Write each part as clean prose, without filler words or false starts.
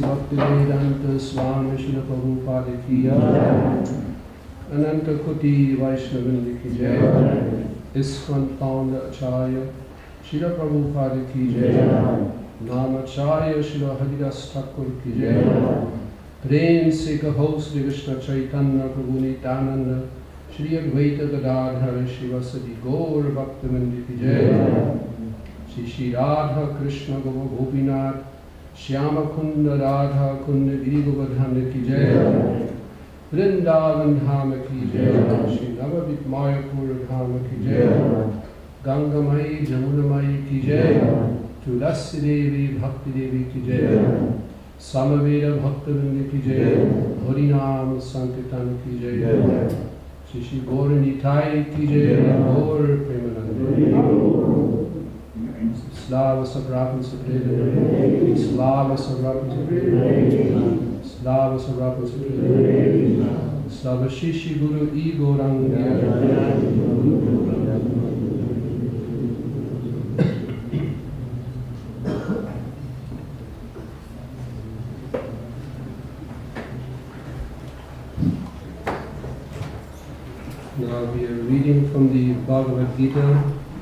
Bhaktivaidanта Swami Shila Prabhupadi ki Ananta Kuti Vaishnavindi ki jai. ISKCON founder Acharya Shila Prabhupadi ki jai. Namacharya Shila Haridas Thakur ki jai. Prem se kaho Sri Krishna Chaitanya Prabhu Nityananda Shri Advaita Gadadhara Shivasati Gaur Bhaktivinoda ki jai. Shri Shri Radha Krishna Gopinath Shyama Kunda Radha Kunda Giri Govardhana ki jai. Vrindavan Dhama ki jai. Shri Navadvip Mayapur Dhama ki jai. Ganga Mai Jamuna Mai ki jai. Tulasi Devi Bhakti Devi ki jai. Samaveda Bhaktivinoda ki jai. Harinam Sankirtan ki jai. Shri Shri Gaur Nitai ki jai. Gaur Premananda. Slava Savrapam Sapreda, Slava Savrapam Sapreda, Slava Savrapam Sapreda, Slava Shishi Guru Ego Rangya. Now we are reading from the Bhagavad-Gita,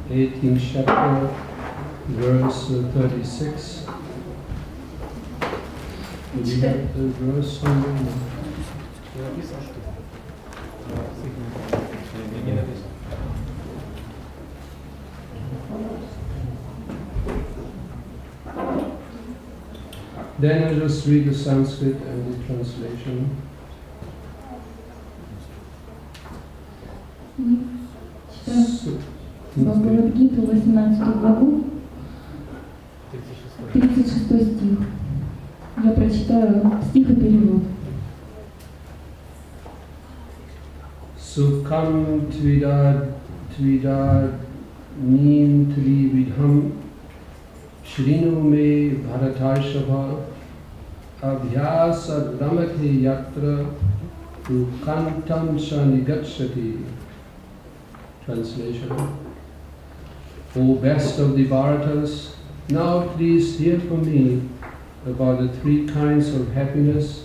18th chapter, verse 36. Do we have the verse somewhere? Then I just read the Sanskrit and the translation. Бхагавад-Гиту, 18 главу, 36 стих. Я прочитаю стих и перевод. Sukham tvida nim tri-vidham shrinu me bharatarshava abhyasa ramati yatra rukantam cha nigacchati. Translation. O best of the Bharatas, now please hear from me about the three kinds of happiness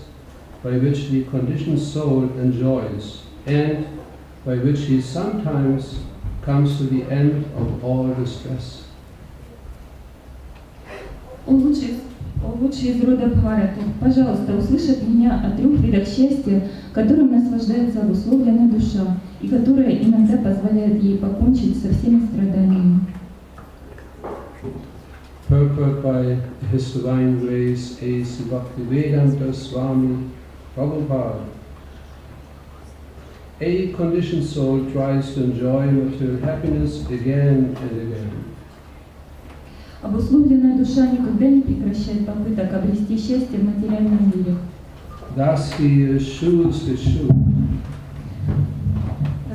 by which the conditioned soul enjoys and by which he sometimes comes to the end of all distress. О лучший из рода Бхараты, пожалуйста, услышь от меня о трех видах счастья, которым наслаждается обусловленная душа, и которая иногда позволяет ей покончить со всеми страданиями. Purport by His Divine Grace, A.C. Bhaktivaibhava Swami Prabhupada. A conditioned soul tries to enjoy material happiness again and again. Обусловленная душа никогда не прекращает попыток обрести счастье в материальном мире. Thus he eschews the shoe.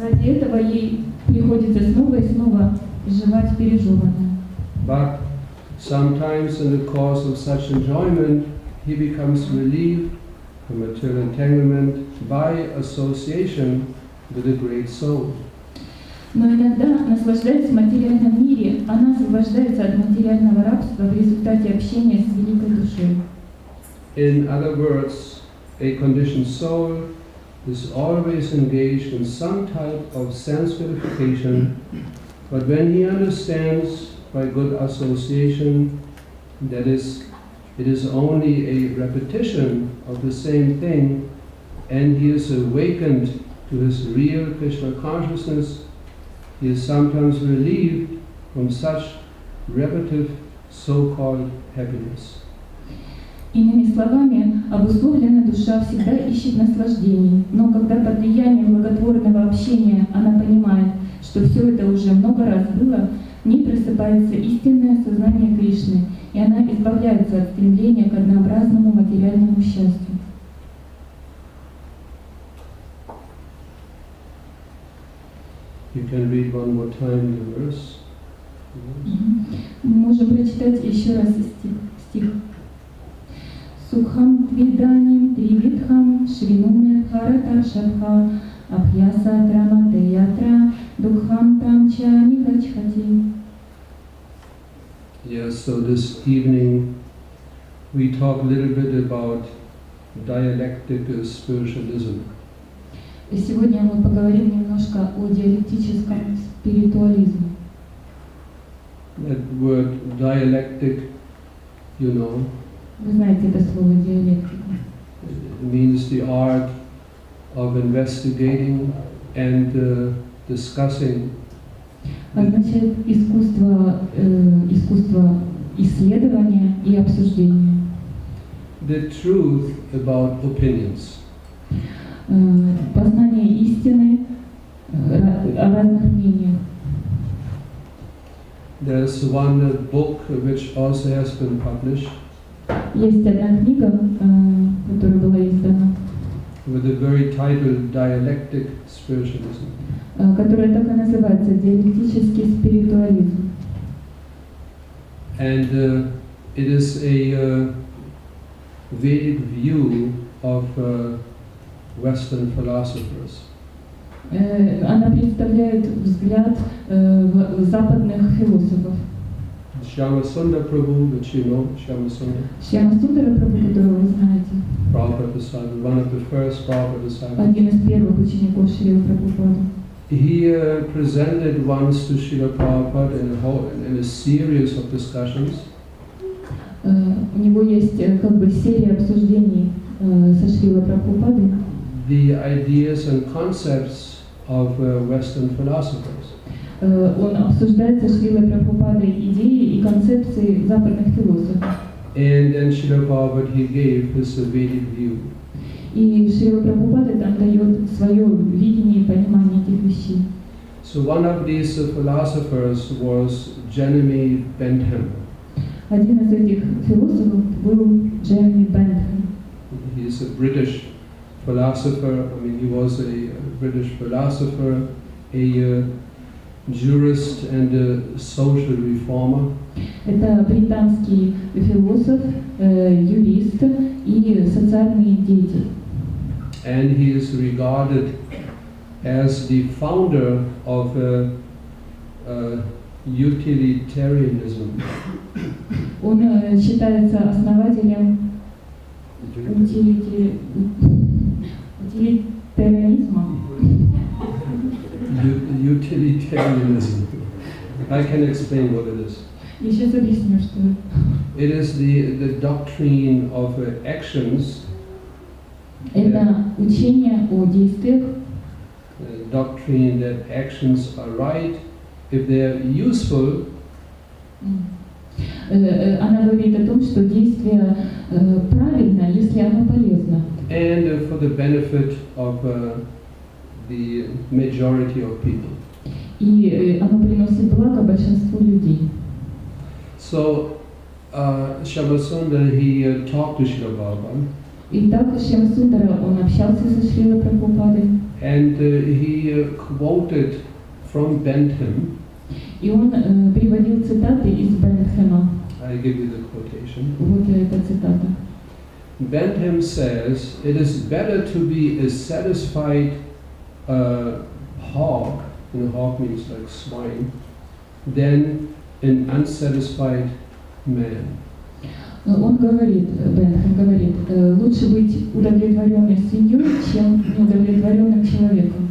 Ради этого ей приходится снова и снова сживать пережеванное. But sometimes in the course of such enjoyment, he becomes relieved from material entanglement by association with a great soul. Но иногда, наслаждаясь в материальном мире, она освобождается от материального рабства в результате общения с великой душой. In other words, a conditioned soul is always engaged in some type of sense gratification, but when he understands by good association that it is only a repetition of the same thing, and he is awakened to his real Krishna consciousness, he is sometimes relieved from such repetitive so-called happiness. Иными словами, обусловленная душа всегда ищет наслаждений, но когда под влиянием благотворного общения она понимает, что все это уже много раз было, в ней просыпается истинное сознание Кришны, и она избавляется от стремления к однообразному материальному счастью. You can read one more time the verse. Мы можем прочитать еще раз стих. Сукхам твиданим три-видхам шринуме бхаратаршабха абхьяса драмате ятра духам там ча нигачхати. Yes, so this evening we talk a little bit about dialectic spiritualism. И сегодня мы поговорим немножко о диалектическом спиритуализме. That word dialectic, you know, Вы знаете это слово диалектика. it means the art of investigating and discussing. Означает искусство исследования и обсуждения. The truth about opinions. Познание истины о разных мнениях. There's one book which also has been published. Есть одна книга, которая была издана, with the very title Dialectic Spiritualism. Которая так и называется «Диалектический спиритуализм». And it is a Vedic view of Western philosophers. Она представляет взгляд западных философов. Shyamasundara Prabhu, which you know, Shyamasundara. Шьямасундара Прабху, которого вы знаете. Prabhupada disciple, one of the first Prabhupada disciples. Один из первых учеников Шрилы Прабхупады. he presented once to Srila Prabhupada in a series of discussions. У него есть как бы серия обсуждений со Шрилой Прабхупадой. The ideas and concepts of Western philosophers. Он обсуждает со Шрилой Прабхупадой идеи и концепции западных философов. And then Srila Prabhupada, he gave his Vedic view. И Шрила Прабхупада там дает свое видение и понимание этих вещей. So one of these philosophers was Jeremy Bentham. Один из этих философов был Джереми Бентхэм. He's a British philosopher. I mean, he was a British philosopher, a jurist and a social reformer. Это британский философ, юрист и социальный деятель. And he is regarded as the founder of utilitarianism. Он считается основателем утилитарианизма. Utilitarianism. I can explain what it is. Я сейчас объясню, что it is the doctrine of actions. Это учение о действиях. Doctrine that actions are right if they are useful. Она говорит о том, что действие правильно, если оно полезно. And for the benefit of the majority of people. И оно приносит благо большинству людей. So, Shyama-Sundar, he talked to Srila Prabhupada. Итак, Шьяма-Сундара, он общался со Шрилой Прабхупадой. And he quoted from Bentham. И он приводил цитаты из Бентхэма. I give you the quotation. Вот эта цитата. Bentham says, "It is better to be a satisfied hog, hog means like swine, than an unsatisfied man." Он говорит, Бентхэм говорит, лучше быть удовлетворенной свиньей, чем неудовлетворенным человеком.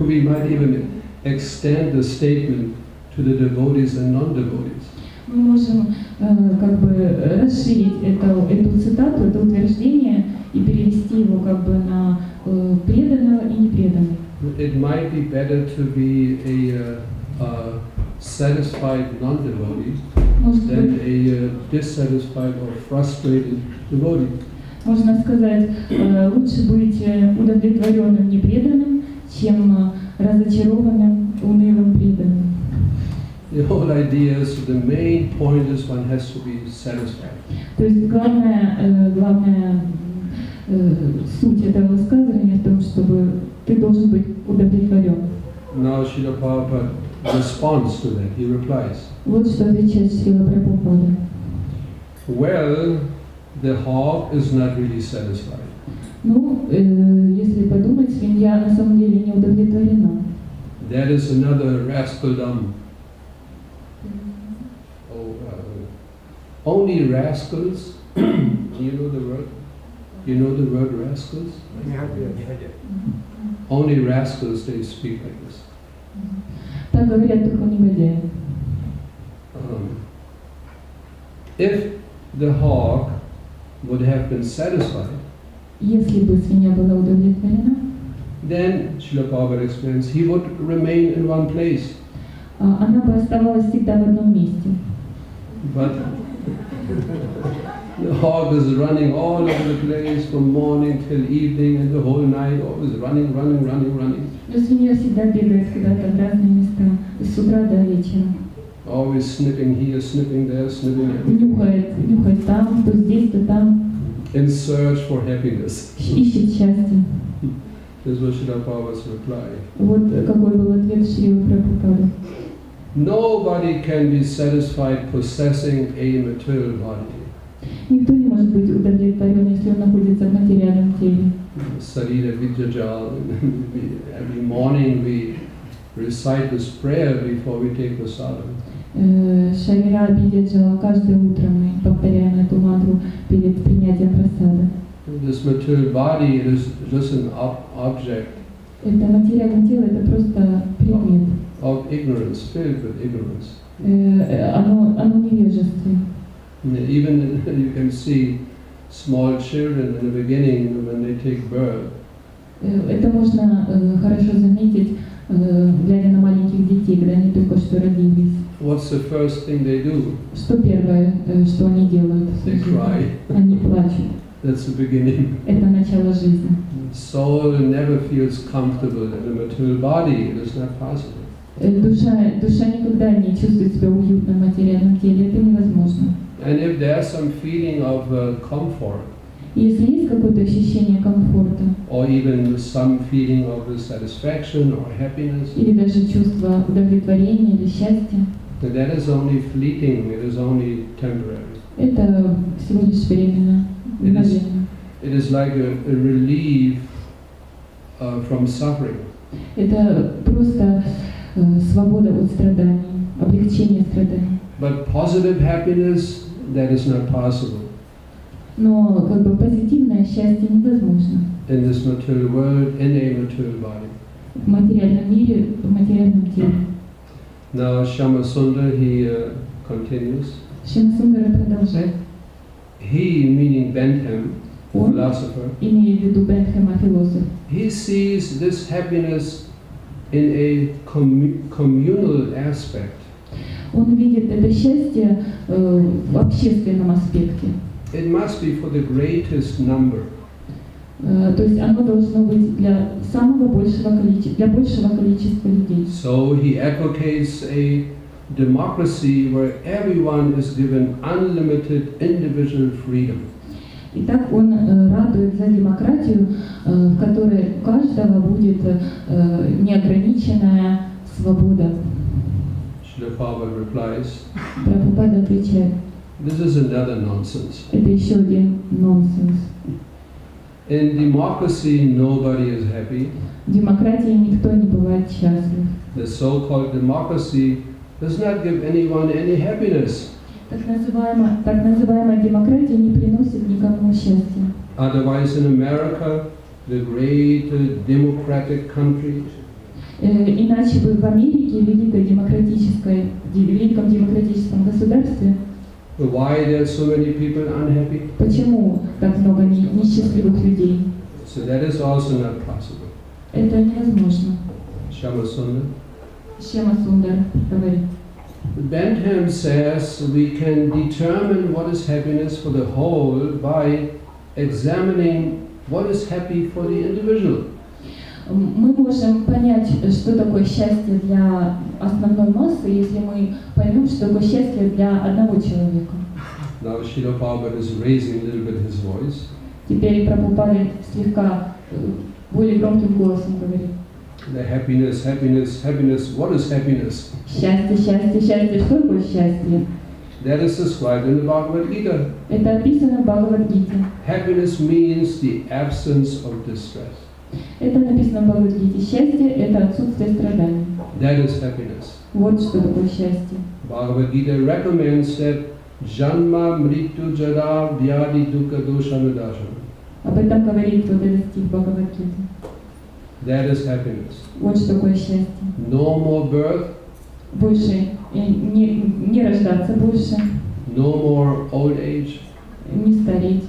We might even extend the statement to the devotees and non-devotees. Мы можем как бы расширить эту цитату, это утверждение и перевести его как бы на преданного и непреданного. It might be better to be a satisfied non-devotee than a dissatisfied or frustrated devotee. Можно сказать, лучше быть удовлетворенным непреданным, чем разочарованным унылым преданным. The whole idea is, the main point is one has to be satisfied. То есть главная суть этого высказывания в том, чтобы ты должен быть удовлетворен. Now Srila Prabhupada responds to that. He replies. Вот что отвечает Шрила Прабхупада. Well, the hog is not really satisfied. Ну, если подумать, свинья на самом деле не удовлетворена. That is another rascaldom. Only rascals. Do you know the word? You know the word rascals? Only rascals, they speak like this. Так говорят только негодяи. If the hog would have been satisfied, если бы свинья была удовлетворена, then Srila Prabhupada explains, he would remain in one place. Она бы оставалась всегда в одном месте. But the hog is running all over the place from morning till evening and the whole night, always running. Но свинья всегда бегает куда-то в разные места, с утра до вечера. Always sniffing here, sniffing there, sniffing everywhere. Нюхает там, то здесь, то там. In search for happiness. Ищет счастье. This was Srila Prabhupada's reply. Вот какой был ответ Шрилы Прабхупады. Nobody can be satisfied possessing a material body. Никто не может быть удовлетворен, если он находится в материальном теле. Sarira Vidyajal. Every morning we recite this prayer before we take prasadam. Шарира Видяджала, каждое утро мы повторяем эту мантру перед принятием прасада. This material body is just an object Это материальное тело, это просто предмет. Of ignorance, filled with ignorance. Оно невежестве. Even you can see small children in the beginning when they take birth. Это можно хорошо заметить, глядя на маленьких детей, когда они только что родились. What's the first thing they do? Что первое, что они делают? They cry. Они плачут. That's the beginning. Это начало жизни. Soul never feels comfortable in a material body. It is not possible. Душа никогда не чувствует себя уютно в материальном теле. Это невозможно. And if there's some feeling of comfort, если есть какое-то ощущение комфорта, or even some feeling of satisfaction or happiness, или даже чувство удовлетворения или счастья, then that is only fleeting. It is only temporary. это всего лишь временно. It is like a relief from suffering. Это просто свобода от страданий, облегчение страданий. But positive happiness, that is not possible. Но как бы позитивное счастье невозможно. In this material world, in a material body. В материальном мире, в материальном теле. Now Shama Sundar, he continues. Шьяма Сундара продолжает. He, meaning Bentham, philosopher, имея в виду Бентхэма, философ, he sees this happiness in a communal aspect. Он видит это счастье в общественном аспекте. It must be for the greatest number. То есть оно должно быть для самого большего количества, для большего количества людей. So he advocates a democracy where everyone is given unlimited individual freedom. Итак, он радует за демократию, в которой у каждого будет неограниченная свобода. Прабхупада отвечает: this is another nonsense. Это еще один нонсенс. In democracy, nobody is happy. В демократии никто не бывает счастлив. The so-called democracy does not give anyone any happiness. Так называемая демократия не приносит никому счастья. Otherwise, in America, the great democratic country, иначе бы в Америке, в великом демократическом государстве, why there are so many people unhappy? Почему так много несчастливых людей? So that is also not possible. Это невозможно. Shama Sundar. Шьяма Сундар говорит. Bentham says we can determine what is happiness for the whole by examining what is happy for the individual. Мы можем понять, что такое счастье для основной массы, если мы поймем, что такое счастье для одного человека. Now Srila Prabhupada is raising a little bit his voice. Теперь Прабхупада слегка более громким голосом говорит. The happiness, happiness, happiness. What is happiness? Счастье, счастье, счастье. Что такое счастье? That is described in the Bhagavad-Gita. Это описано в Бхагавад-Гите. Happiness means the absence of distress. Это написано в Бхагавад-Гите. Счастье – это отсутствие страданий. That is happiness. Вот что такое счастье. Bhagavad-Gita recommends that janma, mrityu, jara, vyadi, dukkha, dosha, nudashana. Об этом говорит вот этот стих Бхагавад-Гиты. That is happiness. Вот что такое счастье. No more birth. Больше не рождаться больше. No more old age. Не стареть.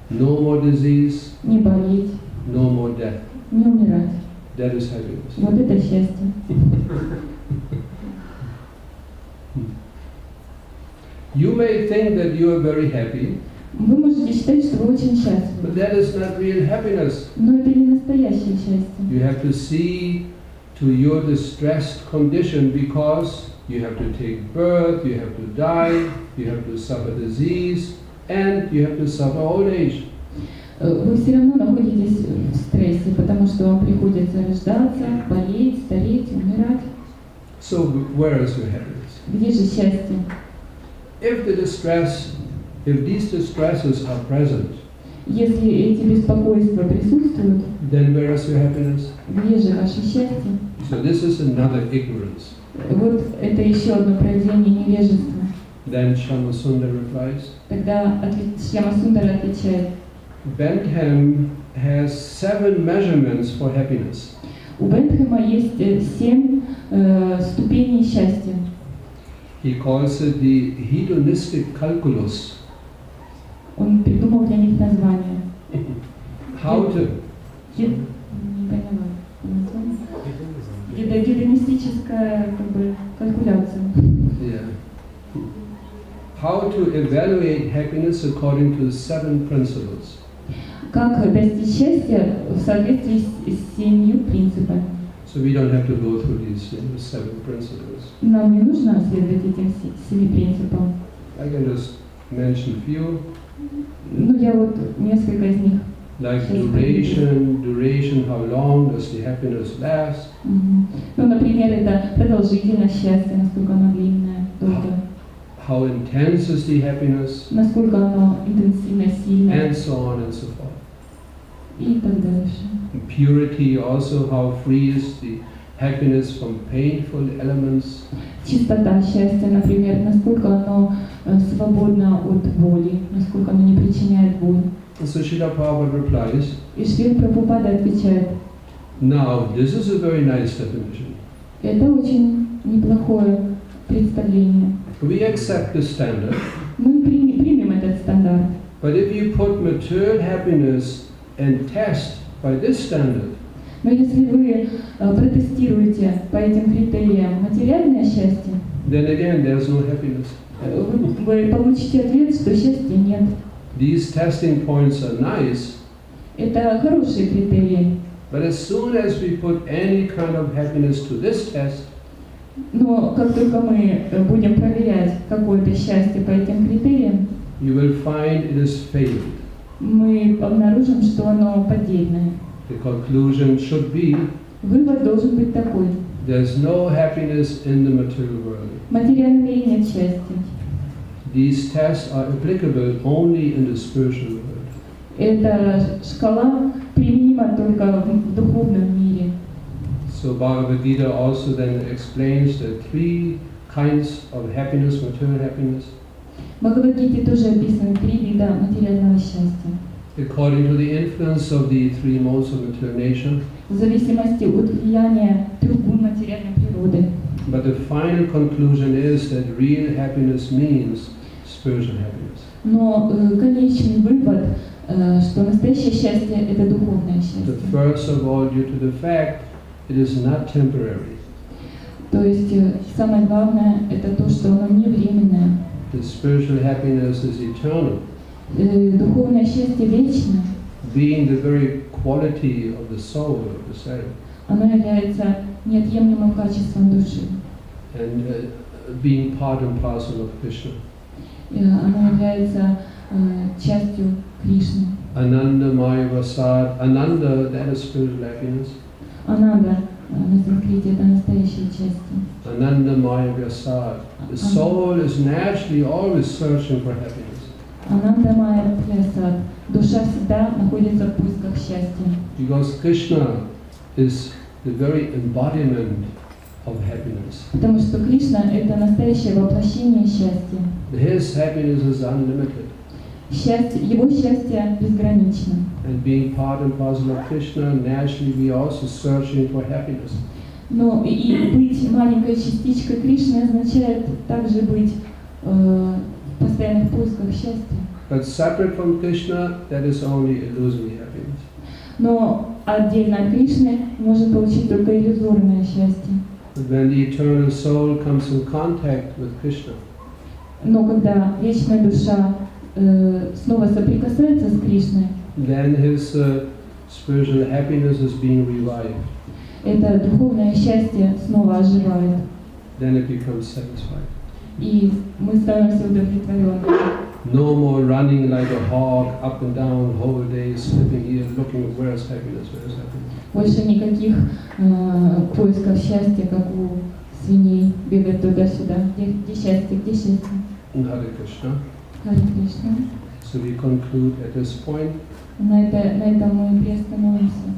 No more disease. Не болеть. No more death. Не умирать. That is happiness. Вот это счастье. You may think that you are very happy. Вы можете считать, что вы очень счастливы. But that is not real happiness. Но это не настоящее счастье. You have to see to your distressed condition because you have to take birth, you have to die, you have to suffer disease, and you have to suffer old age. Вы все равно находитесь в стрессе, потому что вам приходится рождаться, болеть, стареть, умирать. So where is your happiness? Где же счастье? If these distresses are present, если эти беспокойства присутствуют, then where is your happiness? Где же ваше счастье? So this is another ignorance. Вот это еще одно проявление невежества. Then Shama Sundar replies. Тогда Шьяма Сундар отвечает. Bentham has 7 measurements for happiness. У Бентхэма есть 7 ступеней счастья. He calls it the hedonistic calculus. Он придумал для них название. How to... Не поняла. Гедонистическая калькуляция. Yeah. How to evaluate happiness according to the 7 principles. Как достичь счастья в соответствии с 7 принципами. So we don't have to go through these 7 principles. Нам не нужно следовать этим 7 принципам. I can just mention a few. Ну, я вот несколько из них. Like duration, how long does the happiness last? Ну, например, это продолжительность счастья, насколько оно длинное, долго. How intense is the happiness? Насколько оно интенсивно, сильно. And so on and so forth. И так дальше. Purity also, how free is the happiness from painful elements. Чистота счастья, например, насколько оно свободно от боли, насколько оно не причиняет боль. So Srila Prabhupada replies, И Шрила Прабхупада отвечает, now this is a very nice definition. это очень неплохое представление. We accept the standard. Мы примем этот стандарт. But if you put material happiness and test by this standard, Но если вы протестируете по этим критериям материальное счастье, then again there's no happiness. Вы получите ответ, что счастья нет. These testing points are nice. Это хорошие критерии. But as soon as we put any kind of happiness to this test, Но как только мы будем проверять какое-то счастье по этим критериям, you will find it is failed. Мы обнаружим, что оно поддельное. The conclusion should be, Вывод должен быть такой. there's no happiness in the material world. В материальном мире нет счастья. These tests are applicable only in the spiritual world. Эта шкала применима только в духовном мире. So Bhagavad-Gita also then explains the 3 kinds of happiness, material happiness. В Бхагавад-Гите тоже описаны 3 вида материального счастья. According to the influence of the 3 modes of material nature. В зависимости от влияния 3 гун материальной природы. But the final conclusion is that real happiness means spiritual happiness. Но конечный вывод, что настоящее счастье – это духовное счастье. First of all, due to the fact it is not temporary. То есть самое главное – это то, что оно не временное. The spiritual happiness is eternal. Духовное счастье вечно. Being the very quality of the soul, of the self. Оно является неотъемлемым качеством души. And being part and parcel of Krishna. Оно является частью Кришны. Ananda Maya Vasad. Ananda, that is spiritual happiness. Ананда на санскрите это настоящее счастье. Ananda Maya Vasad. The soul is naturally always searching for happiness. Ананда Майя Прасад. Душа всегда находится в поисках счастья. Because Krishna is the very embodiment of happiness. Потому что Кришна – это настоящее воплощение счастья. His happiness is unlimited. Его счастье безгранично. And being part and parcel of Krishna, naturally we are also searching for happiness. Но и быть маленькой частичкой Кришны означает также быть в постоянных поисках счастья. But separate from Krishna, that is only illusory happiness. Но отдельно от Кришны может получить только иллюзорное счастье. But when the eternal soul comes in contact with Krishna, но когда вечная душа снова соприкасается с Кришной, then his spiritual happiness is being revived. Это духовное счастье снова оживает. Then it becomes satisfied. И мы становимся удовлетворенными. No more running like a hawk up and down whole day, slipping here, looking where's happiness, where's happiness. Больше никаких поисков счастья, как у свиней, бегать туда-сюда. Где счастье, где счастье? Hare Krishna. Харе Кришна. So we conclude at this point. На этом мы приостановимся.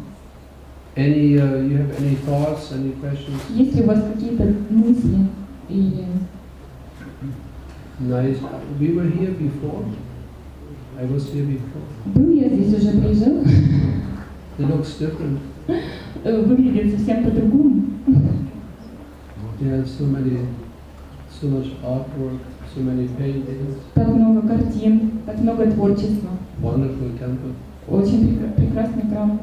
You have any thoughts, any questions? Есть ли у вас какие-то мысли или... Nice. We were here before. I was here before. Был я здесь уже, приезжал. It looks different. выглядит совсем по-другому. Yeah, so much artwork, so many paintings. Так много картин, так много творчества. Wonderful temple. Очень прекрасный храм.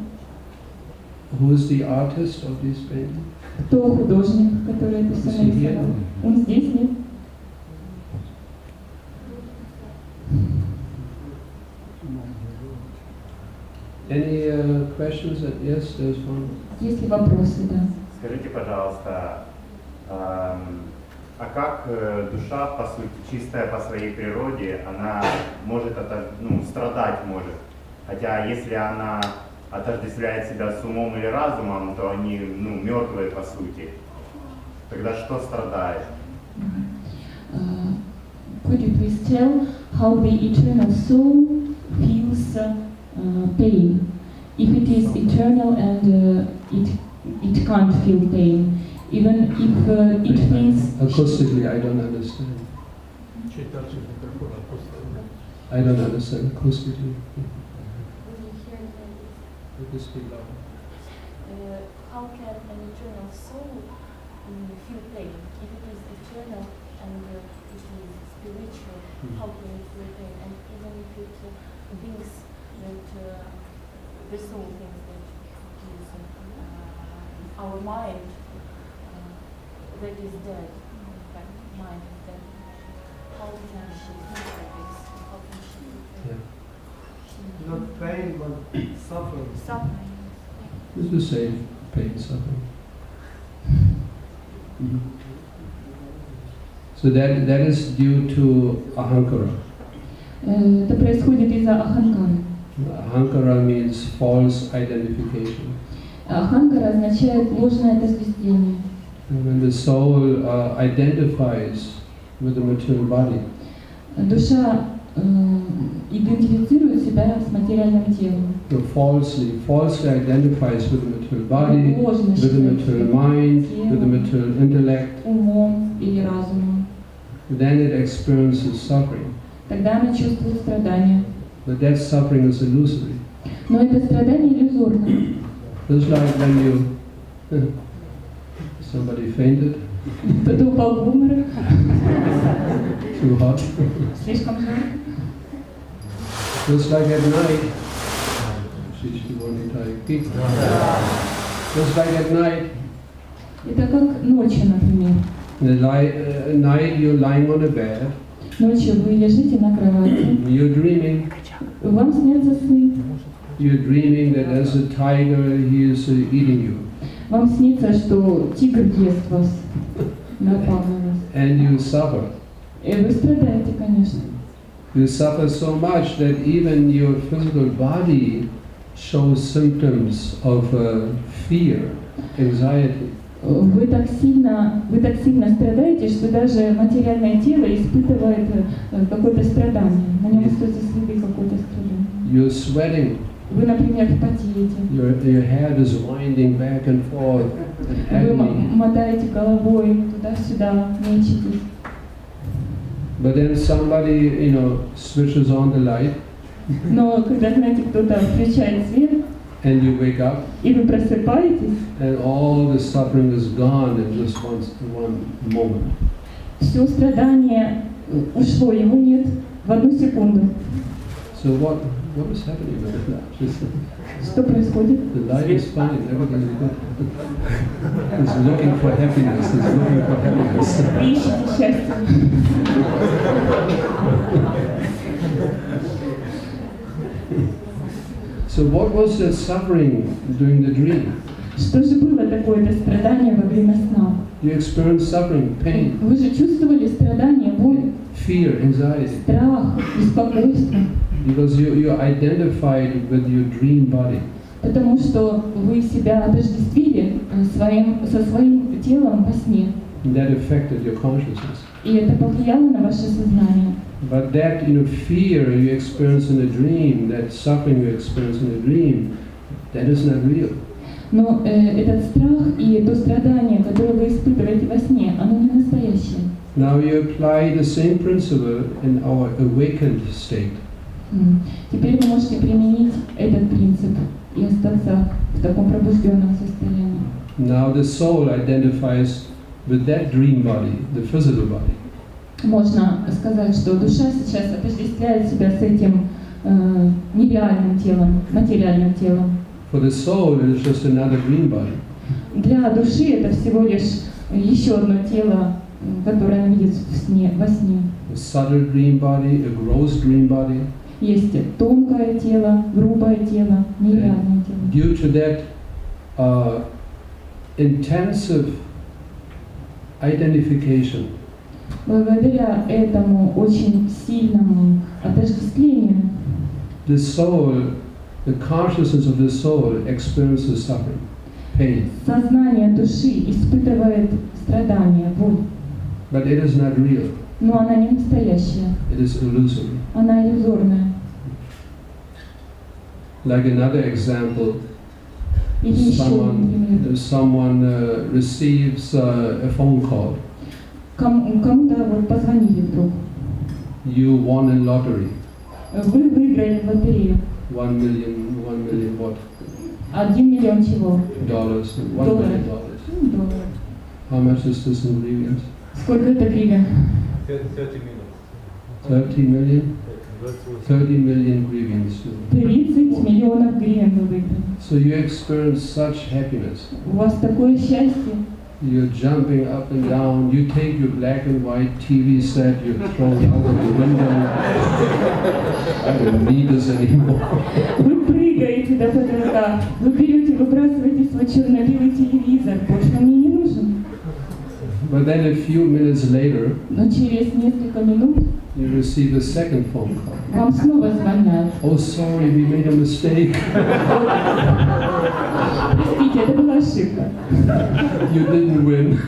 Who is the artist of these paintings? Кто художник, который это все нарисовал? Он здесь, нет? Any questions? Yes, there's one. Есть ли вопросы, да? Скажите, пожалуйста, а как душа, по сути, чистая по своей природе, она может страдать может? Хотя если она отождествляет себя с умом или разумом, то они мертвые по сути. Тогда что страдает? Could you please tell how the eternal soul feels pain? If it is eternal and it can't feel pain, even if it feels... Acoustically, I don't understand. I don't understand acoustically. How can an eternal soul feel pain? If it is eternal and it is spiritual, how can it feel pain? And even if it thinks that the soul thinks that it is our mind that is dead, that mind is dead, how can she think like this? How can she feel pain? Not pain, but suffering. Suffering. It's the same, pain, suffering. Mm-hmm. So that is due to ahankara. Это происходит из-за аханкары. Ahankara means false identification. Аханкара означает ложное отождествление. When the soul identifies with the material body, душа идентифицирует себя с материальным телом. So falsely identifies with the material body, with the material mind, with the material intellect. Умом или разумом. Then it experiences suffering. Тогда она чувствует страдания. But that suffering is illusory. Но это страдание иллюзорно. Just like when somebody fainted. Кто-то упал в обморок. Too hot. Слишком жарко. Just like at night. Just like at night. Это как ночью, например. At night you're lying on a bed. Ночью вы лежите на кровати. You're dreaming. Вам снятся сны. You're dreaming that as a tiger he is eating you. Вам снится, что тигр ест вас, напал на вас. And you suffer. И вы страдаете, конечно. You suffer so much that even your physical body shows symptoms of fear, anxiety. Вы так сильно страдаете, что даже материальное тело испытывает какое-то страдание. На нем остаются следы какого-то страдания. You're sweating. Вы, например, потеете. Your head is winding back and forth. Вы мотаете головой туда-сюда, мечетесь. But then somebody, switches on the light. Но когда, знаете, кто-то включает свет, and you wake up, и вы просыпаетесь, and all the suffering is gone in just one moment. Все страдание ушло, его нет в одну секунду. So what is happening now? Что происходит? The light is fine, everything is good. It's looking for happiness, it's looking for happiness. Вы ищете счастье. So what was the suffering during the dream? Что же было такое-то страдание во время сна? You experienced suffering, pain. Вы же чувствовали страдание, боль, fear, anxiety. Страх, беспокойство. Because you identified with your dream body. Потому что вы себя отождествили со своим телом во сне. And that affected your consciousness. И это повлияло на ваше сознание. But that fear you experience in a dream, that suffering you experience in a dream, that is not real. Но этот страх и то страдание, которое вы испытываете во сне, оно не настоящее. Now you apply the same principle in our awakened state. Теперь вы можете применить этот принцип и остаться в таком пробужденном состоянии. Now the soul identifies with that dream body, the physical body. Можно сказать, что душа сейчас отождествляет себя с этим нереальным телом, материальным телом. For the soul, it is just another dream body. Для души это всего лишь еще одно тело, которое она видит во сне. A subtle dream body, a gross dream body. Есть тонкое тело, грубое тело, нереальное тело. Due to that intensive identification, благодаря этому очень сильному отождествлению, the soul, the consciousness of the soul experiences suffering, pain. сознание души испытывает страдания, боль. But it is not real. Но она не настоящая, It is illusory. она иллюзорная. Like another example, Или еще например, someone receives a phone call. Кому-то вот позвонили вдруг. You won in lottery. Вы выиграли в лотерею. 1 million what? 1 миллион чего? Dollars. $1 Долларов. million. Долларов. How much is this in hryvnias? Сколько это гривен? 30 million? 30 million hryvnias. 30 миллионов гривен вы выиграли. So you experience such happiness. У вас такое счастье. You're jumping up and down. You take your black and white TV set, you throw it out of the window. I don't need this anymore. Вы прыгаете до потолка. Вы берете, выбрасываете свой черно-белый телевизор. Больше он мне не нужен. But then a few minutes later, Но через несколько минут you receive a second phone call. вам снова звонят. Oh, sorry, we made a mistake. Простите, это была ошибка. You didn't win.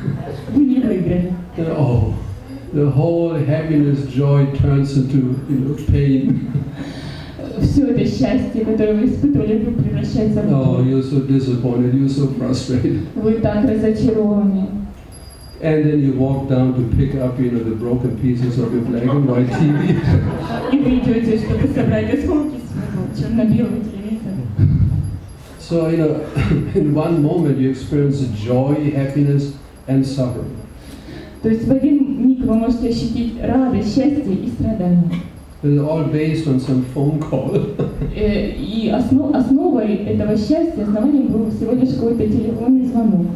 Вы не выиграли. Oh, the whole happiness, joy turns into, pain. Все это счастье, которое вы испытывали, вдруг превращается в Oh, боль. you're so disappointed. You're so frustrated. Вы так разочарованы. And then you walk down to pick up, the broken pieces of your black and white TV. И вы идете, чтобы собрать осколки своего черно-белого телевизора. So, in one moment you experience joy, happiness, and suffering. То есть в один миг вы можете ощутить радость, счастье и страдания. It's all based on some phone call. И основой этого счастья, основанием был всего лишь какой-то телефонный звонок.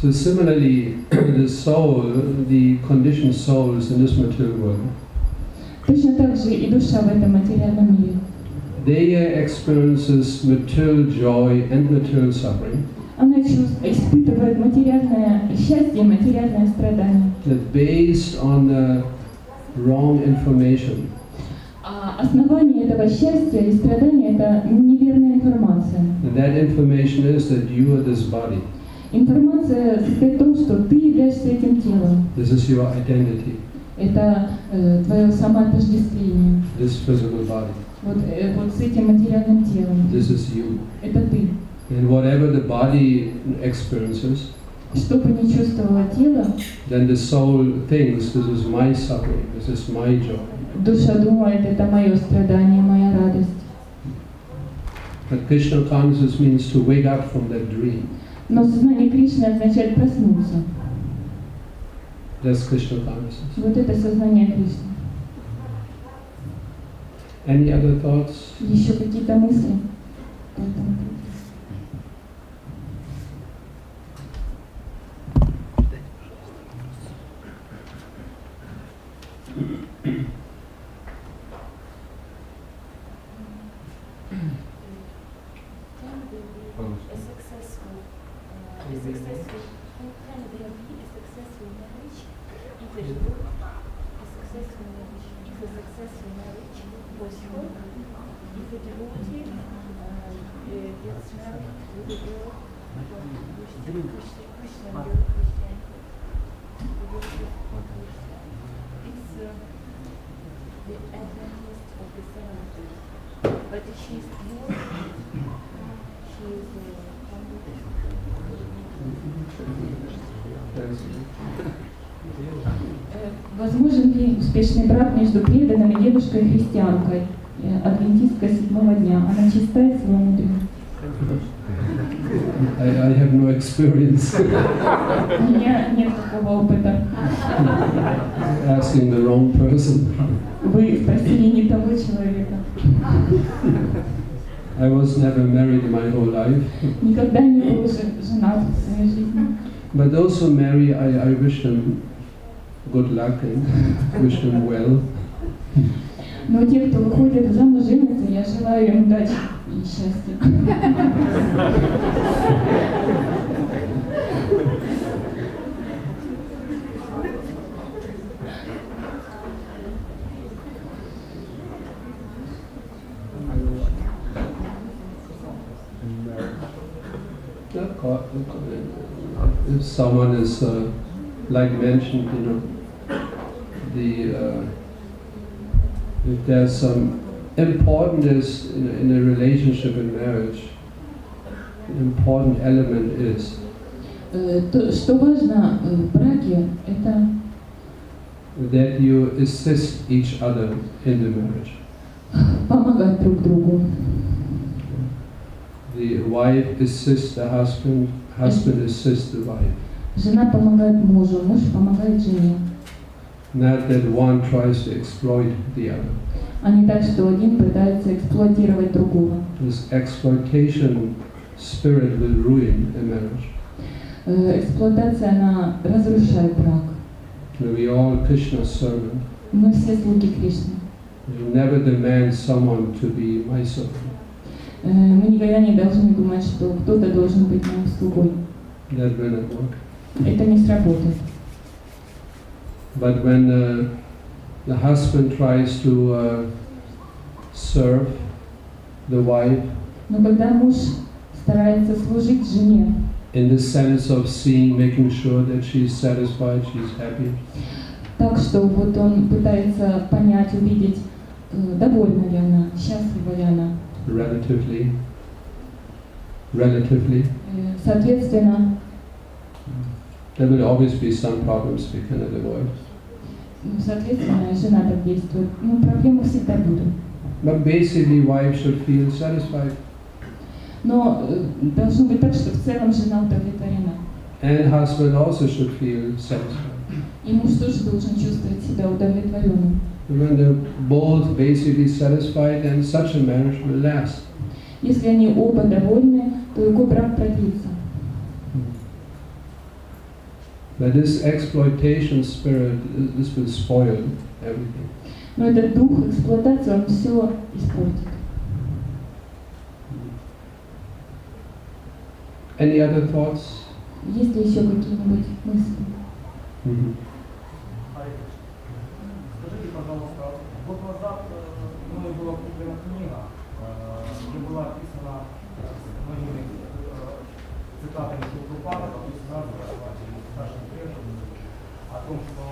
So similarly, the soul, the conditioned souls in this material world, Точно так же и душа в этом материальном мире. they experiences material joy and material suffering. Она испытывает материальное счастье и материальное страдание. That based on wrong information. А основание этого счастья и страдания – это неверная информация. And that information is that you are this body. Информация состоит в том, что ты являешься этим телом. This is your identity. Это твое самоотождествление. This physical body. Вот с этим материальным телом. This is you. Это ты. And whatever the body experiences, Что бы ни чувствовало тело, then the soul thinks this is my suffering, this is my joy. душа думает, это мое страдание, моя радость. But Krishna consciousness means to wake up from that dream. Но сознание Кришны означает проснуться. That's Krishna consciousness. Вот это сознание Кришны. Any other thoughts? Еще какие-то мысли? Возможен ли успешный брак между преданным и девушкой христианкой, адвентисткой 7-го дня? Она чистая, своей, experience. У меня нет такого опыта. Asking the wrong person. Вы спросили не того человека. I was never married my whole life. Никогда не был женат в своей жизни. But those who marry, I wish them good luck and wish them well. Но те, кто выходит замуж, женятся, я желаю им удачи и счастья. If someone is, like mentioned, if there's some importance in a relationship in marriage, an important element is Что важно в браке, это that you assist each other in the marriage. помогать друг другу. The wife assists the husband, husband assists the wife. Жена помогает мужу, муж помогает жене. Not that one tries to exploit the other. А не так, что один пытается эксплуатировать другого. This exploitation spirit will ruin a marriage. Эксплуатация, она разрушает брак. We all Krishna's servant. Мы все слуги Кришны. You never demand someone to be my servant. Мы никогда не должны думать, что кто-то должен быть моим слугой. That will not work. Это не сработает. But when the husband tries to serve the wife Но когда муж старается служить жене, in the sense of seeing, making sure that she's satisfied, she's happy, так что вот он пытается понять, увидеть, довольна ли она, счастлива ли она. relatively, Соответственно, there will always be some problems we cannot avoid. Соответственно, жена так действует. Ну, проблемы всегда будут. But basically, wife should feel satisfied. Но должно быть так, что в целом жена удовлетворена. And husband also should feel satisfied. И муж тоже должен чувствовать себя удовлетворенным. When they're both basically satisfied, then such a marriage will last. Если они оба довольны, то его брак продлится. But this exploitation spirit, this will spoil everything. Но этот дух эксплуатации, он все испортит. Any other thoughts? Есть ли еще какие-нибудь мысли? Скажите, пожалуйста, год назад мною была куплена книга, где была описана многими цитатами Прабхупады, нашим преданным, о том, что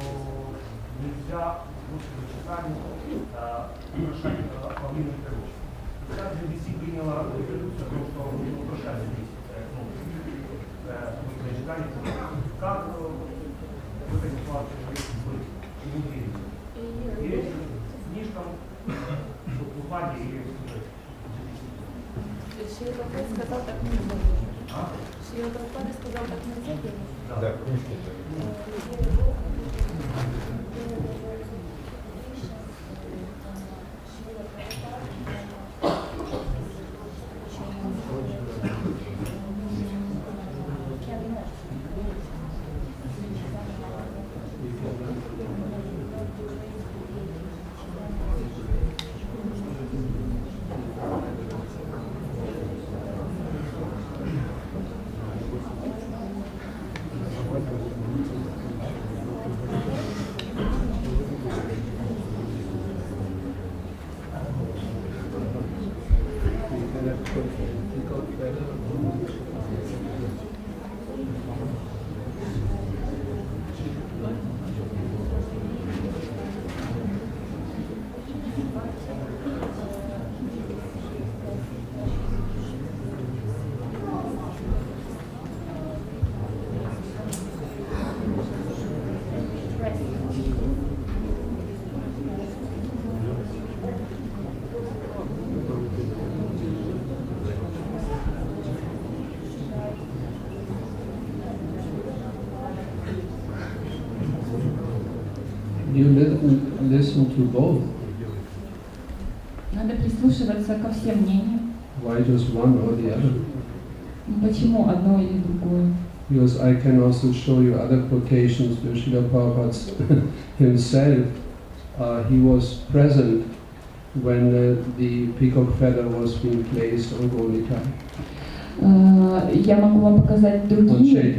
нельзя русскому читанию украшать павлиной природе. Также DC приняла резолюцию о том, что не украшать здесь читание. Как в этой ситуации быть уверенным? Или слишком Прабхупаде или Шрила Прабхупада сказал, так нельзя. Шрила Прабхупада сказал, так нельзя. Да. You listen to both. Надо прислушиваться ко всем мнениям. Why just one or the other? Почему одно или другое? Because I can also show you other quotations where Srila Prabhupada himself, he was present when the peacock feather was being placed on Golika. Я могу вам показать другие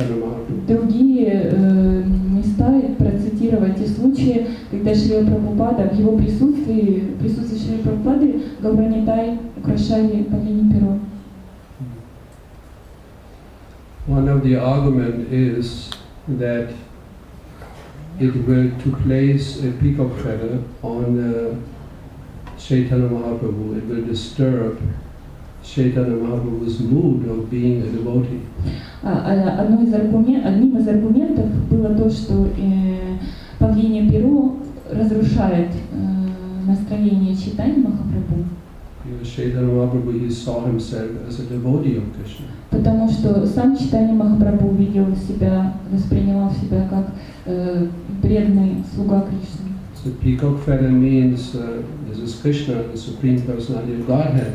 места и процитировать те случаи, когда Шрила Прабхупада в его присутствии Шрила Прабхупады Гауранитай украшали павлинье перо. One of the argument is that it will to place a peacock feather on Chaitanya Mahaprabhu, it will disturb Chaitanya Mahaprabhu's mood of being a devotee. Одним из аргументов было то, что павлинье перо разрушает настроение Чайтаньи Махапрабху. Chaitanya Mahaprabhu, he saw himself as a devotee of Krishna. Потому что сам Чайтанья Махапрабху воспринимал себя как преданный слуга Кришны. So peacock feather means this is Krishna, the Supreme Personality of Godhead.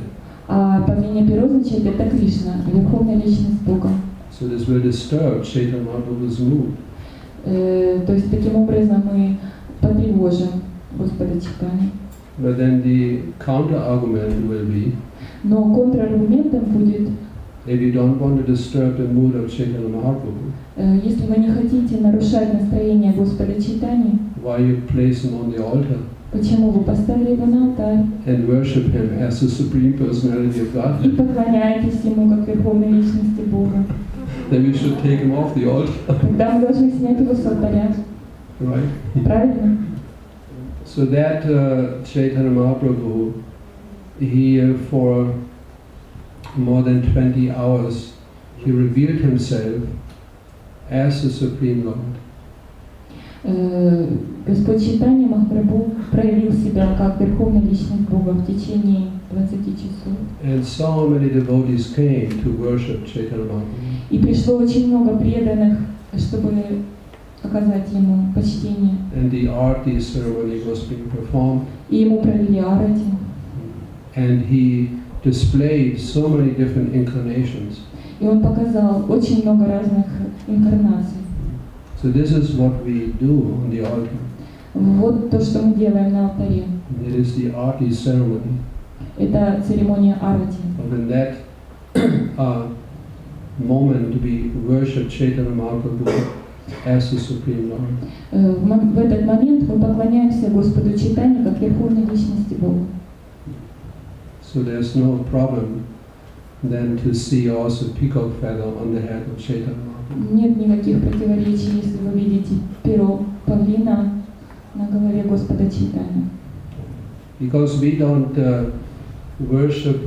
А павлинье перо означает это Кришна, Верховная Личность Бога. So this will disturb Chaitanya Mahaprabhu's mood. То есть таким образом мы потревожим Господа Чайтанью. But then the counter argument will be, но контраргументом будет, if you don't want to disturb the mood of Chaitanya Mahaprabhu, если вы не хотите нарушать настроение Господа Чайтаньи, why you place him on the altar? Почему вы поставили его на алтарь? And worship him as the Supreme Personality of Godhead. И поклоняетесь ему как Верховной Личности Бога. Then we should take him off the altar. Тогда мы должны снять его с алтаря. Right? Правильно? So that Chaitanya Mahaprabhu, he for more than 20 hours, he revealed himself as the Supreme Lord. Господь Чайтанья Махапрабху проявил себя как Верховная Личность Бога в течение 20 часов. And so many devotees came to worship Chaitanya Mahaprabhu. И пришло очень много преданных, чтобы оказать ему почтение. And the arati ceremony was being performed. И ему провели арати. And he displayed so many different incarnations. И он показал очень много разных инкарнаций. So this is what we do on the altar. Вот то, что мы делаем на алтаре. It is the arati ceremony. Это церемония арати. But in that moment we worship Chaitanya Mahaprabhu as the Supreme Lord. В этот момент мы поклоняемся Господу Чайтанье как Верховной Личности Бога. So there's no problem then to see also peacock feather on the head of Chaitanya Mahaprabhu. Нет никаких противоречий, если вы видите перо павлина на голове Господа Чайтаньи. Because we don't worship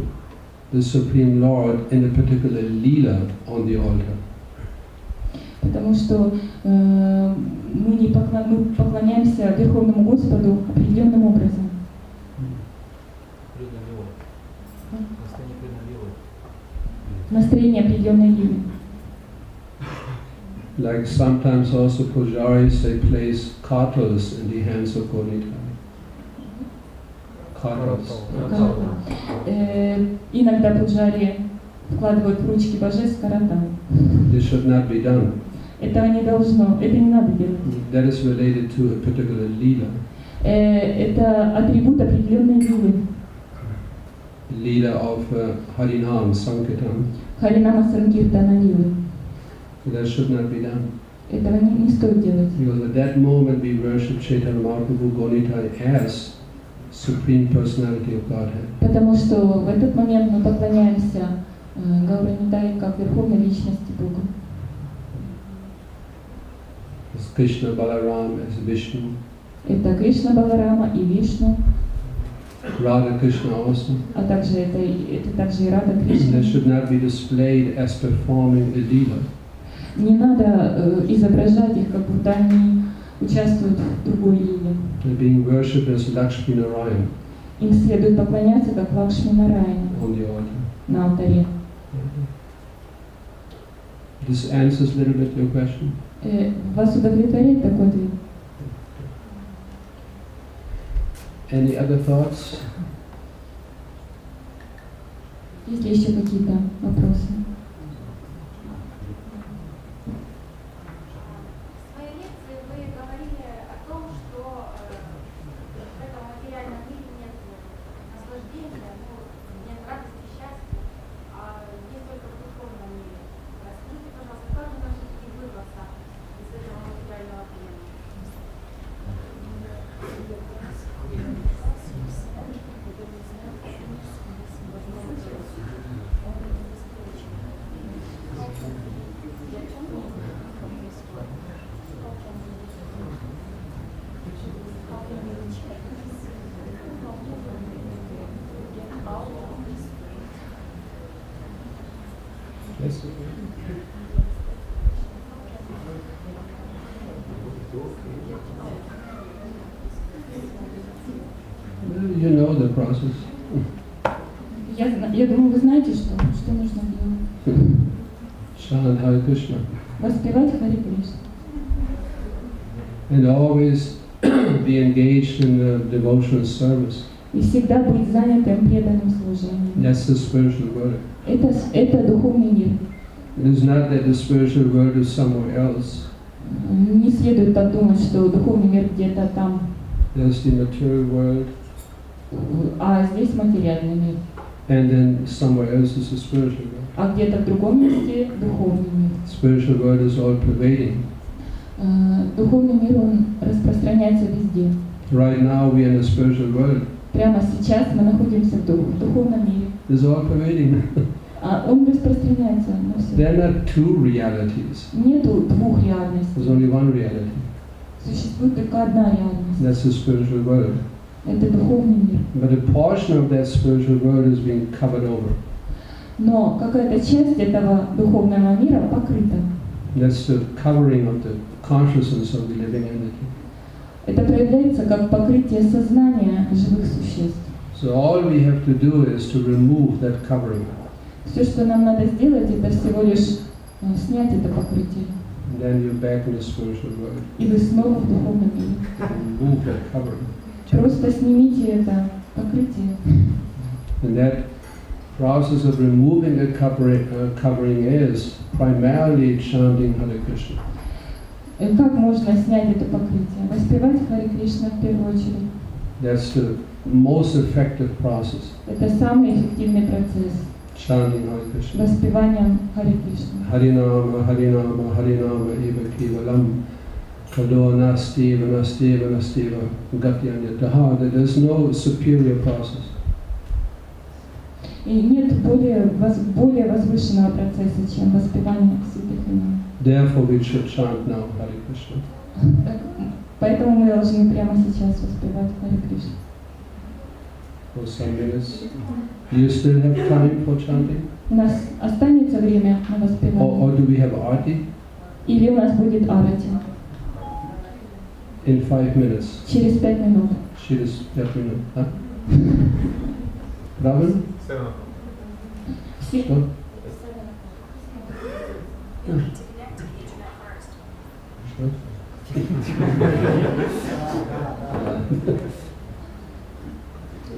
the Supreme Lord in a particular lila on the altar. Потому что мы поклоняемся Верховному Господу определенным образом. Настроение определенной лили. Like sometimes also pujaris, they place cartels in the hands of Gaurita. Cartels. Иногда пуджари вкладывают в ручки божеств каратан. This should not be done. Этого не должно, это не надо делать. That is related to a particular lila. Это атрибут определенной лилы. Lila of Harinam Sankirtan. Харинама Санкиртана лилы. That should not be done. Этого не стоит делать. Because at that moment we worship Chaitanya Mahaprabhu Gaurita as Supreme Personality of Godhead. Потому что в этот момент мы поклоняемся Гауранитай как Верховной Личности Бога. As Krishna Balaram as Vishnu. Это Кришна Баларама и Вишну. Radha Krishna also. А также это также и Рада Кришна. They should not be displayed as performing a lila. Не надо изображать их, как будто они участвуют в другой лиле. They're being worshipped as Lakshmi Narayan. Им следует поклоняться как Лакшми Нараяне On the altar. на алтаре. This answers a little bit your question. Вас удовлетворяет такой ответ? Any other thoughts? Есть ли еще какие-то вопросы? В своей лекции вы говорили о том, что в этом материальном мире нет наслаждения, нет радости, счастья, а есть только в духовном мире. Расскажите, пожалуйста, как мы можем все-таки вырваться из этого материального плена? Yes. You know the process. Я думаю, вы знаете, что нужно делать. Chant Hare Krishna. Воспевать Харе Кришна. And always be engaged in the devotional service. И всегда быть занятым преданным служением. That's the spiritual world. Это духовный мир. It is not that the spiritual world is somewhere else. Не следует так думать, что духовный мир где-то там. There's the material world. А здесь материальный мир. And then somewhere else is the spiritual world. А где-то в другом месте духовный мир. Spiritual world is all pervading. Духовный мир, он распространяется везде. Right now we are in the spiritual world. Прямо сейчас мы находимся в духовном мире. It's all pervading. А он распространяется на все. There are not two realities. Нету двух реальностей. There's only one reality. Существует только одна реальность. That's the spiritual world. Это духовный мир. But a portion of that spiritual world is being covered over. Но какая-то часть этого духовного мира покрыта. That's the covering of the consciousness of the living entity. Это проявляется как покрытие сознания живых существ. So all we have to do is to remove that covering. Все, что нам надо сделать, это всего лишь снять это покрытие. And then you're back in the spiritual world. И вы снова в духовном мире. Remove that covering. Просто снимите это покрытие. And that process of removing the covering is primarily chanting Hare Krishna. Как можно снять это покрытие? Воспевать Харе Кришна в первую очередь. That's the most effective process. Это самый эффективный процесс. Chanting Hare Krishna. Воспеванием Харе Кришна. Harinama, Harinama, Harinama, Eva Kevalam, Kado Nasti, Vanasti, Vanasti, Gatyanyataha. There's no superior process. И нет более возвышенного процесса, чем воспевание святых имен. Therefore we should chant now Hare Krishna. Поэтому мы должны прямо сейчас воспевать Харе Кришна. For some minutes. Do you still have time for chanting? У нас останется время на воспевание? Or do we have arti? Или у нас будет арати? In 5 minutes. Через 5 минут. Через 5 минут. Huh? Pravin? Все. Что?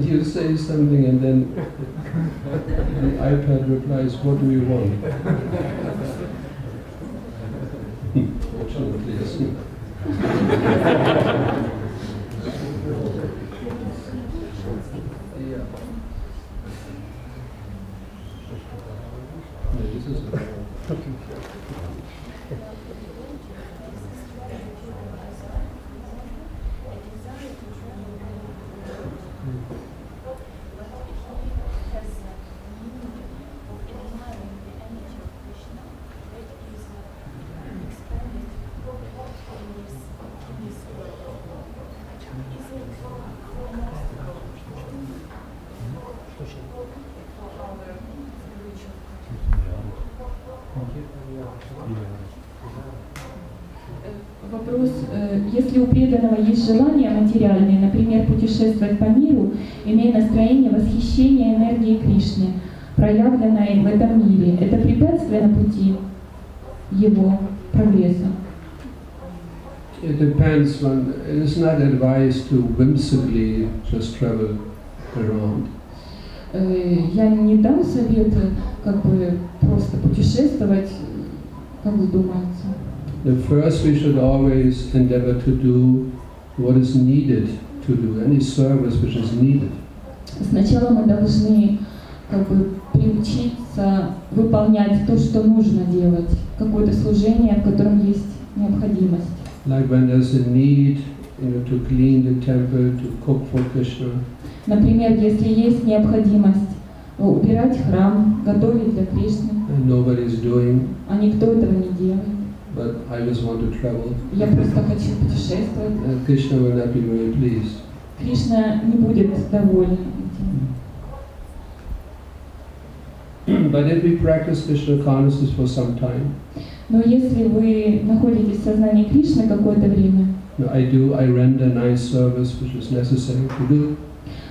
You say something and then the iPad replies, what do you want? Fortunately, yes. Вопрос, если у преданного есть желания материальные, например, путешествовать по миру, имея настроение восхищения энергией Кришны, проявленной в этом мире, это препятствие на пути его прогресса? It depends on, it is not advised to whimsically just travel around. Я не дам совет, как бы просто путешествовать, как вы думаете. The first we should always endeavor to do what is needed to do, any service which is needed. Сначала мы должны как бы приучиться выполнять то, что нужно делать, какое-то служение, в котором есть необходимость. Like when there's a need, to clean the temple, to cook for Krishna. Например, если есть необходимость убирать храм, готовить для Кришны, And nobody is doing, а никто этого не делает. but I just want to travel. Я просто хочу путешествовать. Krishna will not be very pleased. Кришна не будет доволен этим. But if we practice Krishna consciousness for some time, Но если вы находитесь в сознании Кришны какое-то время, I render nice service which is necessary to do.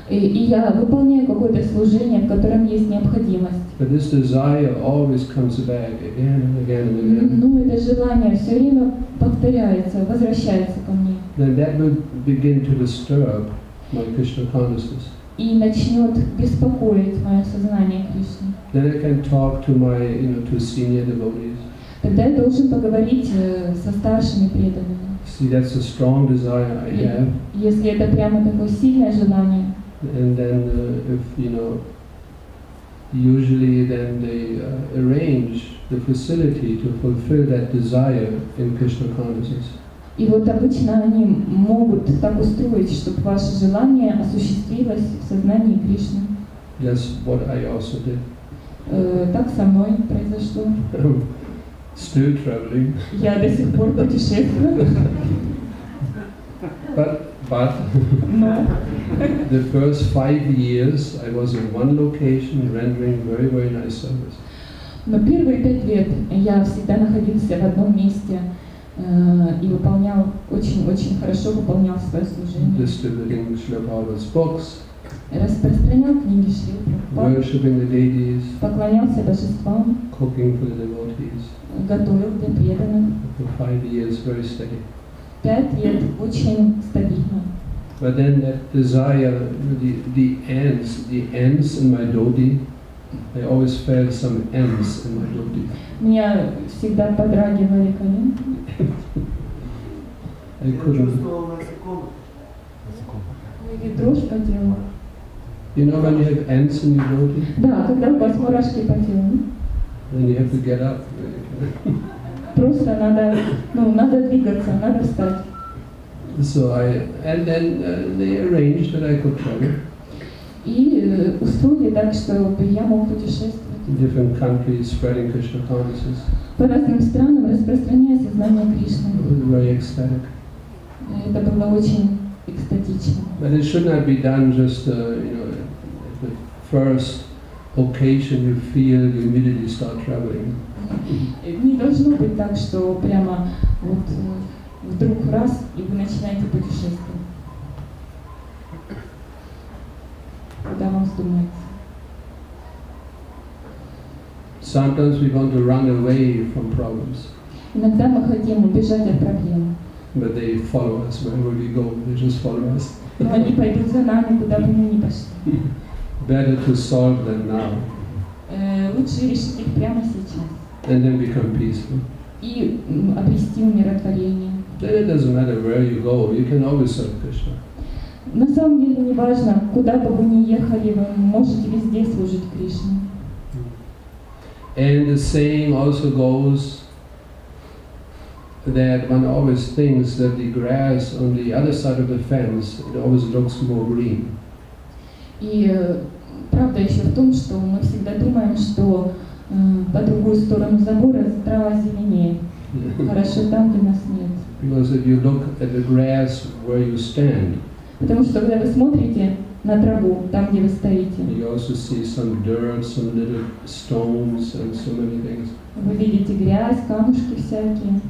и я выполняю какое-то служение, в котором есть необходимость. But this desire always comes back again and again and again. Но это желание все время повторяется, возвращается ко мне. Then that will begin to disturb my Krishna consciousness. И начнет беспокоить мое сознание Кришны. Then I can talk to my, to senior devotees. Тогда я должен поговорить со старшими преданными. See, that's a strong desire I have. Если это прямо такое сильное желание. And then, usually then they arrange the facility to fulfill that desire in Krishna consciousness. И вот обычно они могут так устроить, чтобы ваше желание осуществилось в сознании Кришны. That's what I also did. Так со мной произошло. Still traveling. Я до сих пор путешествую. But Но the first 5 years I was in one location rendering very, very nice service. Но первые 5 лет я всегда находился в одном месте и выполнял очень хорошо выполнял свое служение. Distributing Srila Prabhupada's books, Распространял книги Шрилы Прабхупады, worshipping the deities, поклонялся божествам, cooking for the devotees. готовил для преданных. For 5 years, very steady. 5 лет очень стабильно. But then that desire, the ants in my dhoti, I always felt some ants in my dhoti. Меня всегда подрагивали коленки. I couldn't. И дрожь по телу. You know when you have ants in your dhoti, Да, когда у вас мурашки по телу. then you have to get up. Просто надо двигаться, надо встать. So and then they arranged that I could travel И устроили так, чтобы я мог путешествовать. in different countries, spreading Krishna consciousness. По разным странам, распространяя сознание Кришны. It was very ecstatic. Это было очень экстатично. But it should not be done just, at the first occasion you feel, you immediately start traveling. Не должно быть так, что прямо вдруг раз и вы начинаете путешествовать. Куда вам вздумается. Sometimes we want to run away from problems, Иногда мы хотим убежать от проблем, but they follow us wherever we go. They just follow us. но они пойдут за нами, куда бы мы ни пошли. Better to solve them now Лучше решить их прямо сейчас and then become peaceful. и обрести умиротворение. Then it doesn't matter where you go. You can always serve Krishna. На самом деле не важно, куда бы вы ни ехали, вы можете везде служить Кришне. And the saying also goes that one always thinks that the grass on the other side of the fence, it always looks more green. И правда еще в том, что мы всегда думаем, что по другую сторону забора трава зеленее. Хорошо там, где нас нет. Because if you look at the grass where you stand, Потому что когда вы смотрите на траву, там, где вы стоите, you also see some dirt, some little stones and so many things. вы видите грязь, камушки всякие.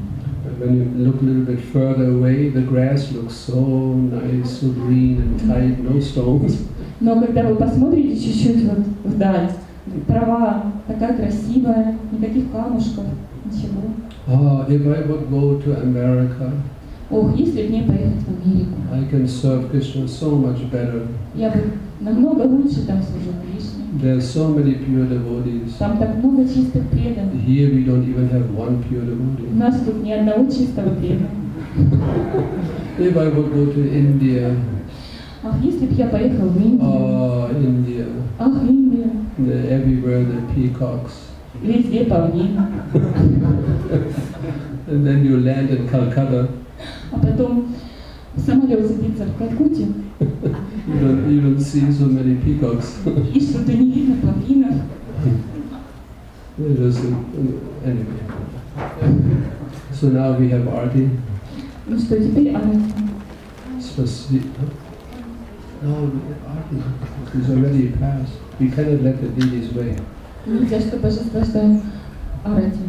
But when you look a little bit further away, the grass looks so nice, so green and tight, no stones. Но когда вы посмотрите чуть-чуть вдаль, трава такая красивая, никаких камушков, ничего. If I would go to America, Ох, если бы мне поехать в Америку, I can serve Krishna so much better. я бы намного лучше там служил Кришне. There are so many pure devotees. Там так много чистых преданных. Here we don't even have one pure У devotee. нас тут ни одного чистого преданного. If I would go to India, Ах, если бы я поехал в Индию. India, Ах, Индия. everywhere the peacocks. Везде павлины. And then you land in Calcutta. А потом самолет садится в Калькутте. You don't see so many peacocks. И что-то не видно павлинов. Anyway. So now we have Arti. Ну что, теперь Арати. No, Arti is already past. We cannot let the deities wait. Нельзя, что божество ждает Арати.